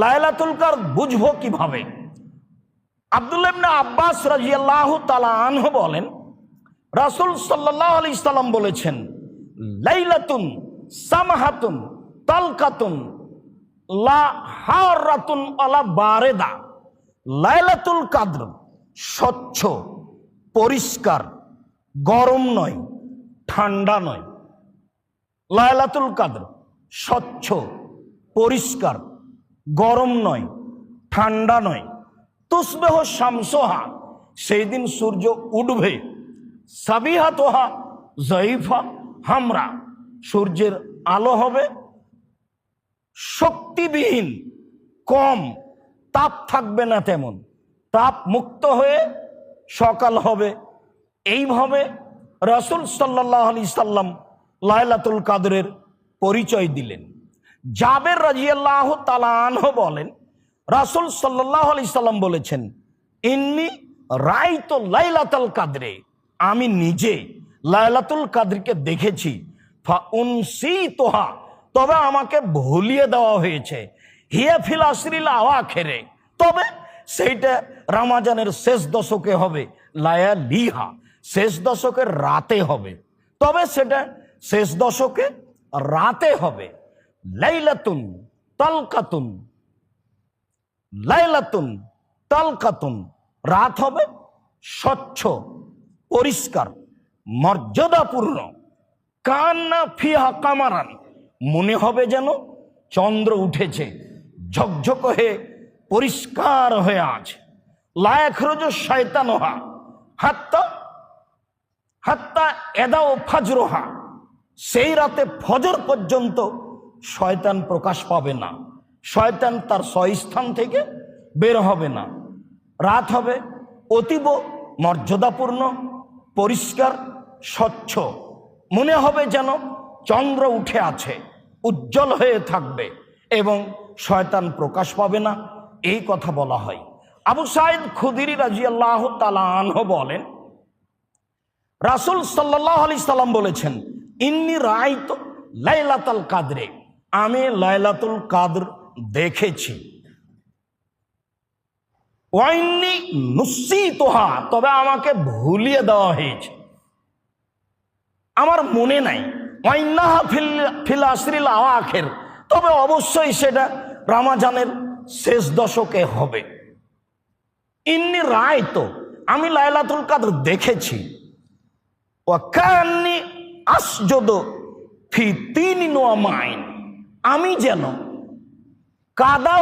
লাইলাতুল কদর বুঝবো কিভাবে? আব্দুল্লাহ ইবনে আব্বাস রাদিয়াল্লাহু তাআলা আনহু বলেন, রাসূল সাল্লাল্লাহু আলাইহি সাল্লাম বলেছেন, লাইলাতুন সামাহাতুন তালকাতুন লা হারাতুন আলা বারেদা। লাইলাতুল কদর স্বচ্ছ, পরিষ্কার, গরম নয়, ঠান্ডা নয়। লাইলাতুল কদর স্বচ্ছ, পরিষ্কার, গরম নয়, ঠান্ডা নয়। তুসবিহ শামসুহা, সেই দিন সূর্য উঠবে। সাবিহাতুহা যায়ফা হামরা, সূর্যের আলো হবে শক্তিবিহীন, কম, তাপ থাকবে না তেমন, তাপ মুক্ত হয়ে সকাল হবে। এইভাবে রাসূল সাল্লাল্লাহু আলাইহি সাল্লাম লাইলাতুল কদরের পরিচয় দিলেন। জাবের রাদিয়াল্লাহু তাআলা আনহু বলেন, রাসূল সাল্লাল্লাহু আলাইহি সাল্লাম বলেছেন, ইন্নী রাআইতু লাইলাতুল কদরে, আমি নিজে লাইলাতুল কদরকে দেখেছি। ফা উনসিতুহা, তবে আমাকে ভুলিয়ে দেওয়া হয়েছে। হিয়া ফিল আশরিল আওয়াখিরে, তবে সেইটা রমজানের শেষ দশকে হবে। লায়ালিহা, শেষ দশকের রাতে হবে, তবে সেটা শেষ দশকে রাতে হবে। লাইলাতুন তালকাতুন, লাইলাতুন তালকাতুন, রাত হবে স্বচ্ছ, পরিষ্কার, মর্যাদাপূর্ণ। কান্না ফিহা কামারান, মনে হবে যেন চন্দ্র উঠেছে, ঝকঝক হয়ে পরিষ্কার হয়ে আছে। লায়াখরুজু শায়তানুহা হাত্তা হাত্তা এদাও ফাজরুহা, সেই রাতে ফজর পর্যন্ত শয়তান প্রকাশ পাবে না, শয়তান তার স্বস্থান থেকে বের হবে না। রাত হবে অতীব মর্যাদাপূর্ণ, পরিষ্কার, স্বচ্ছ, মনে হবে যেন চন্দ্র উঠে আছে, উজ্জ্বল হয়ে থাকবে এবং শয়তান প্রকাশ পাবে না, এই কথা বলা হয়। আবু সাঈদ খুদরি রাদিয়াল্লাহু তাআলা আনহু বলেন, রাসূল সাল্লাল্লাহু আলাইহি সাল্লাম বলেছেন, ইন্নী রাআইতু লাইলাতুল কদরে, আমি লাইলাতুল কদর দেখেছি। ওয়া ইন্নী নুসিতুহা, তবে আমাকে ভুলিয়ে দেওয়া হয়েছে, আমার মনে নাই। ওয়া ইন্নাহা ফিল আশরিল আওয়াখির, তবে অবশ্যই সেটা রমজানের শেষ দশকে হবে। ইন্নী রাআইতু, আমি লাইলাতুল কদর দেখেছি। ওয়া কান্নী আসজুদু ফি তিনিন ওয়া মাইন, আমি যেন কাদা